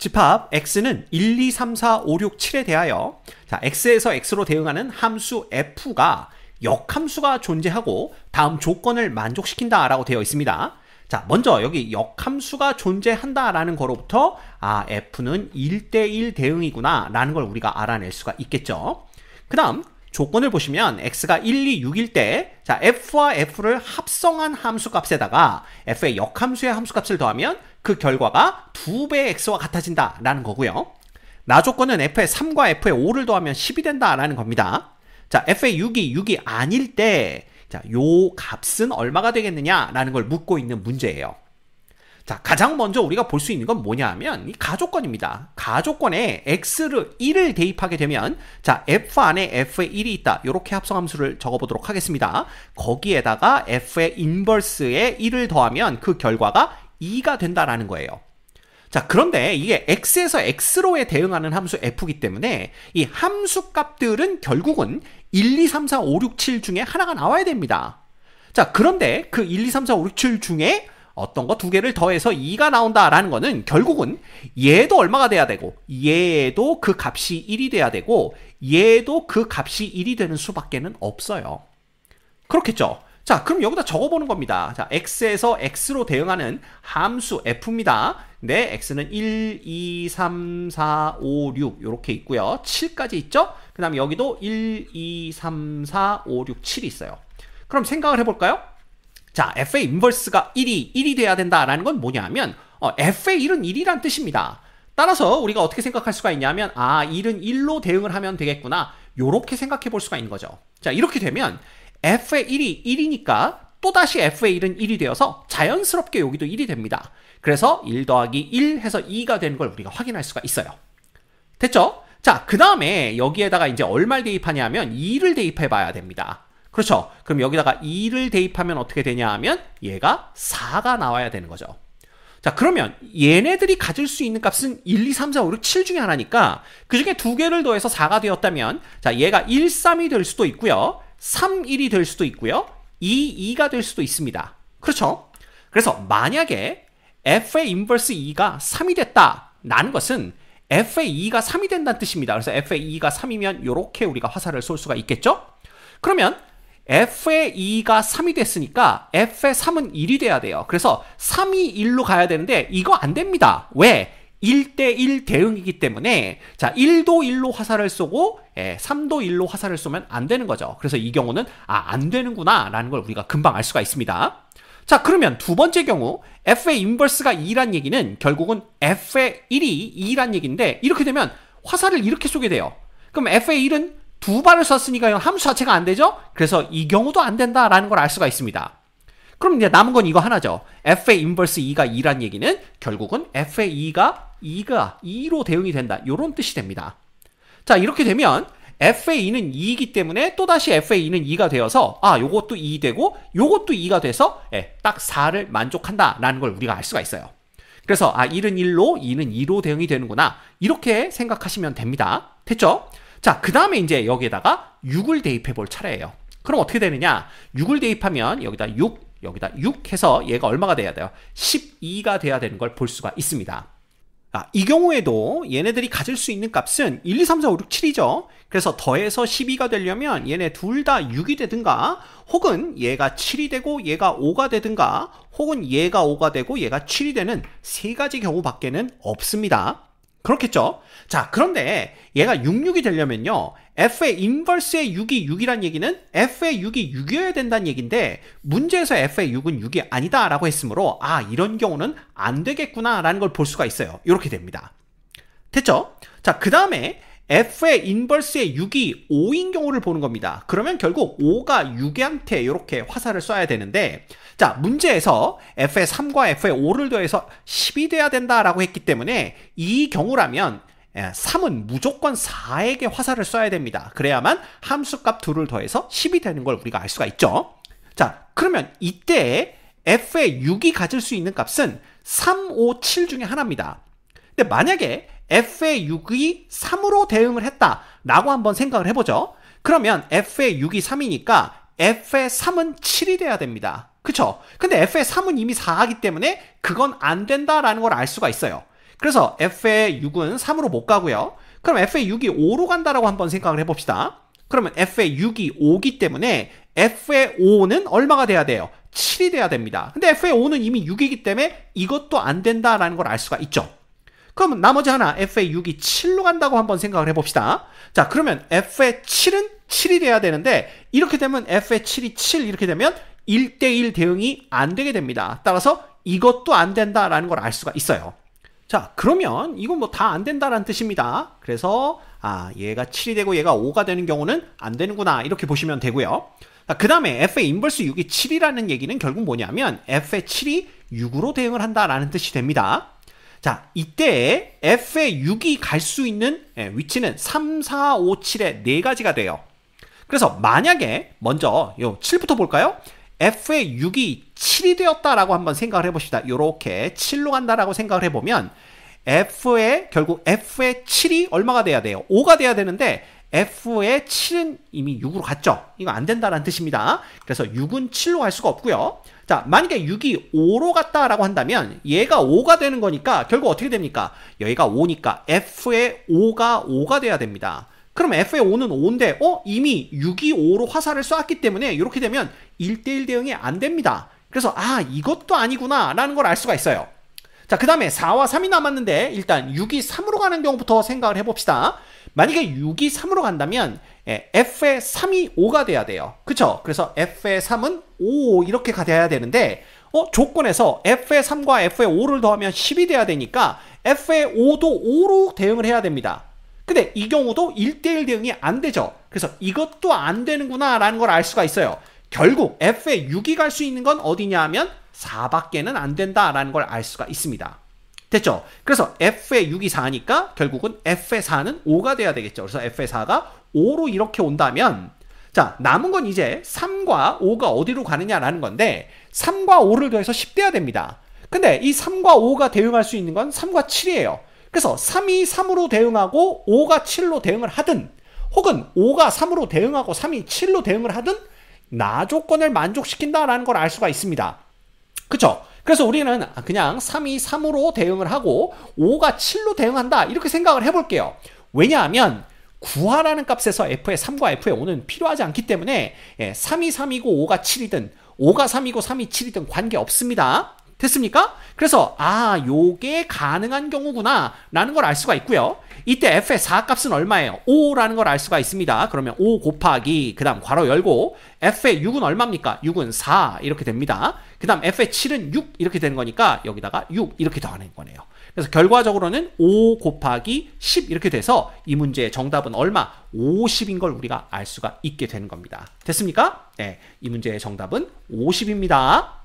집합 x는 1, 2, 3, 4, 5, 6, 7에 대하여 자, x에서 x로 대응하는 함수 f가 역함수가 존재하고 다음 조건을 만족시킨다라고 되어 있습니다. 자, 먼저 여기 역함수가 존재한다라는 거로부터 f는 1대1 대응이구나 라는 걸 우리가 알아낼 수가 있겠죠. 그 다음 조건을 보시면 x가 1, 2, 6일 때 자, f와 f를 합성한 함수값에다가 f의 역함수의 함수값을 더하면 그 결과가 2배 x와 같아진다 라는 거고요. 나 조건은 f의 3과 f의 5를 더하면 10이 된다 라는 겁니다. 자, f의 6이 아닐 때 자, 요 값은 얼마가 되겠느냐 라는 걸 묻고 있는 문제예요. 자, 가장 먼저 우리가 볼 수 있는 건 뭐냐 하면 이 가조건입니다. 가조건에 x를 1을 대입하게 되면 자, f 안에 f의 1이 있다. 이렇게 합성함수를 적어보도록 하겠습니다. 거기에다가 f의 인버스에 1을 더하면 그 결과가 2가 된다라는 거예요. 자, 그런데 이게 x에서 x로에 대응하는 함수 f이기 때문에 이 함수 값들은 결국은 1, 2, 3, 4, 5, 6, 7 중에 하나가 나와야 됩니다. 자, 그런데 그 1, 2, 3, 4, 5, 6, 7 중에 어떤 거 두 개를 더해서 2가 나온다라는 거는 결국은 얘도 얼마가 돼야 되고 얘도 그 값이 1이 돼야 되고 얘도 그 값이 1이 되는 수밖에는 없어요. 그렇겠죠? 자, 그럼 여기다 적어보는 겁니다. 자, x에서 x로 대응하는 함수 f입니다. 네, x는 1, 2, 3, 4, 5, 6 이렇게 있고요. 7까지 있죠? 그 다음에 여기도 1, 2, 3, 4, 5, 6, 7이 있어요. 그럼 생각을 해볼까요? 자, f의 인버스가 1이 돼야 된다라는 건 뭐냐면 f의 1은 1이란 뜻입니다. 따라서 우리가 어떻게 생각할 수가 있냐면 1은 1로 대응을 하면 되겠구나. 요렇게 생각해 볼 수가 있는 거죠. 자, 이렇게 되면 f의 1이 1이니까 또다시 f의 1은 1이 되어서 자연스럽게 여기도 1이 됩니다. 그래서 1 더하기 1 해서 2가 되는 걸 우리가 확인할 수가 있어요. 됐죠? 자, 그 다음에 여기에다가 이제 얼마를 대입하냐면 2를 대입해 봐야 됩니다. 그렇죠? 그럼 여기다가 2를 대입하면 어떻게 되냐 하면 얘가 4가 나와야 되는 거죠. 자, 그러면 얘네들이 가질 수 있는 값은 1, 2, 3, 4, 5, 6, 7 중에 하나니까 그 중에 두 개를 더해서 4가 되었다면 자, 얘가 1, 3이 될 수도 있고요. 3, 1이 될 수도 있고요. 2, 2가 될 수도 있습니다. 그렇죠? 그래서 만약에 f의 인버스 2가 3이 됐다라는 것은 f의 2가 3이 된다는 뜻입니다. 그래서 f의 2가 3이면 이렇게 우리가 화살을 쏠 수가 있겠죠? 그러면 f의 2가 3이 됐으니까 f의 3은 1이 돼야 돼요. 그래서 3이 1로 가야 되는데 이거 안 됩니다. 왜? 1대1 대응이기 때문에 자, 1도 1로 화살을 쏘고 3도 1로 화살을 쏘면 안 되는 거죠. 그래서 이 경우는 안 되는구나 라는 걸 우리가 금방 알 수가 있습니다. 자, 그러면 두 번째 경우 f의 인버스가 2란 얘기는 결국은 f의 1이 2란 얘기인데 이렇게 되면 화살을 이렇게 쏘게 돼요. 그럼 f의 1은 두 발을 쐈으니까 함수 자체가 안 되죠? 그래서 이 경우도 안 된다라는 걸 알 수가 있습니다. 그럼 이제 남은 건 이거 하나죠. f의 인버스 2가 2란 얘기는 결국은 f의 2가 2로 대응이 된다. 이런 뜻이 됩니다. 자, 이렇게 되면 f의 2는 2이기 때문에 또다시 f의 2는 2가 되어서 요것도 2 되고 요것도 2가 돼서 딱 4를 만족한다라는 걸 우리가 알 수가 있어요. 그래서 1은 1로 2는 2로 대응이 되는구나. 이렇게 생각하시면 됩니다. 됐죠? 자, 그 다음에 이제 여기에다가 6을 대입해 볼 차례예요. 그럼 어떻게 되느냐? 6을 대입하면 여기다 6 해서 얘가 얼마가 돼야 돼요? 12가 돼야 되는 걸 볼 수가 있습니다. 이 경우에도 얘네들이 가질 수 있는 값은 1, 2, 3, 4, 5, 6, 7이죠. 그래서 더해서 12가 되려면 얘네 둘 다 6이 되든가 혹은 얘가 7이 되고 얘가 5가 되든가 혹은 얘가 5가 되고 얘가 7이 되는 세 가지 경우밖에는 없습니다. 그렇겠죠? 자, 그런데 얘가 66이 되려면요. f의 인버스의 6이 6이란 얘기는 f의 6이 6이어야 된다는 얘기인데 문제에서 f의 6은 6이 아니다 라고 했으므로 이런 경우는 안 되겠구나 라는 걸 볼 수가 있어요. 이렇게 됩니다. 됐죠? 자, 그 다음에 f의 인버스의 6이 5인 경우를 보는 겁니다. 그러면 결국 5가 6한테 이렇게 화살을 쏴야 되는데 자, 문제에서 f의 3과 f의 5를 더해서 10이 돼야 된다라고 했기 때문에 이 경우라면 3은 무조건 4에게 화살을 쏴야 됩니다. 그래야만 함수값 2를 더해서 10이 되는 걸 우리가 알 수가 있죠. 자, 그러면 이때 f의 6이 가질 수 있는 값은 3, 5, 7 중에 하나입니다. 근데 만약에 f의 6이 3으로 대응을 했다라고 한번 생각을 해보죠. 그러면 f의 6이 3이니까 f의 3은 7이 돼야 됩니다. 그쵸? 근데 f의 3은 이미 4이기 때문에 그건 안 된다라는 걸 알 수가 있어요. 그래서 f의 6은 3으로 못 가고요. 그럼 f의 6이 5로 간다라고 한번 생각을 해봅시다. 그러면 f의 6이 5기 때문에 f의 5는 얼마가 돼야 돼요? 7이 돼야 됩니다. 근데 f의 5는 이미 6이기 때문에 이것도 안 된다라는 걸 알 수가 있죠. 그러면 나머지 하나 f의 6이 7로 간다고 한번 생각을 해봅시다. 자, 그러면 f의 7은 7이 돼야 되는데 이렇게 되면 f의 7이 7 이렇게 되면 1대1 대응이 안 되게 됩니다. 따라서 이것도 안 된다라는 걸 알 수가 있어요. 자, 그러면 이건 뭐 다 안 된다라는 뜻입니다. 그래서 얘가 7이 되고 얘가 5가 되는 경우는 안 되는구나 이렇게 보시면 되고요. 그 다음에 f의 인버스 6이 7이라는 얘기는 결국 뭐냐면 f의 7이 6으로 대응을 한다라는 뜻이 됩니다. 자, 이때 f의 6이 갈 수 있는 위치는 3, 4, 5, 7의 4가지가 돼요. 그래서 만약에 먼저 요 7부터 볼까요? f의 6이 7이 되었다라고 한번 생각을 해봅시다. 요렇게 7로 간다라고 생각을 해보면 결국 f의 7이 얼마가 돼야 돼요? 5가 돼야 되는데 f의 7은 이미 6으로 갔죠. 이거 안 된다라는 뜻입니다. 그래서 6은 7로 갈 수가 없고요. 자, 만약에 6이 5로 갔다라고 한다면 얘가 5가 되는 거니까 결국 어떻게 됩니까? 여기가 5니까 f의 5가 돼야 됩니다. 그럼 f의 5는 5인데 이미 6이 5로 화살을 쏘았기 때문에 이렇게 되면 1대1 대응이 안 됩니다. 그래서 이것도 아니구나 라는 걸 알 수가 있어요. 자, 그 다음에 4와 3이 남았는데 일단 6이 3으로 가는 경우부터 생각을 해봅시다. 만약에 6이 3으로 간다면 f의 3이 5가 돼야 돼요. 그쵸? 그래서 f의 3은 5 이렇게 돼야 되는데 조건에서 f의 3과 f의 5를 더하면 10이 돼야 되니까 f의 5도 5로 대응을 해야 됩니다. 근데 이 경우도 1대1 대응이 안 되죠. 그래서 이것도 안 되는구나 라는 걸 알 수가 있어요. 결국 f의 6이 갈 수 있는 건 어디냐 하면 4밖에는 안 된다라는 걸 알 수가 있습니다. 됐죠? 그래서 f의 6이 4니까 결국은 f의 4는 5가 돼야 되겠죠. 그래서 f의 4가 5로 이렇게 온다면 자, 남은 건 이제 3과 5가 어디로 가느냐라는 건데 3과 5를 더해서 10 돼야 됩니다. 근데 이 3과 5가 대응할 수 있는 건 3과 7이에요. 그래서 3이 3으로 대응하고 5가 7로 대응을 하든 혹은 5가 3으로 대응하고 3이 7로 대응을 하든 나 조건을 만족시킨다라는 걸 알 수가 있습니다. 그쵸? 그래서 우리는 그냥 3이 3으로 대응을 하고 5가 7로 대응한다 이렇게 생각을 해볼게요. 왜냐하면 구하라는 값에서 f의 3과 f의 5는 필요하지 않기 때문에 3이 3이고 5가 7이든 5가 3이고 3이 7이든 관계없습니다. 됐습니까? 그래서 요게 가능한 경우구나 라는 걸 알 수가 있고요. 이때 f의 4 값은 얼마예요? 5라는 걸 알 수가 있습니다. 그러면 5 곱하기 그 다음 괄호 열고 f의 6은 얼마입니까? 6은 4 이렇게 됩니다. 그 다음 f의 7은 6 이렇게 되는 거니까 여기다가 6 이렇게 더하는 거네요. 그래서 결과적으로는 5 곱하기 10 이렇게 돼서 이 문제의 정답은 얼마? 50인 걸 우리가 알 수가 있게 되는 겁니다. 됐습니까? 네, 이 문제의 정답은 50입니다.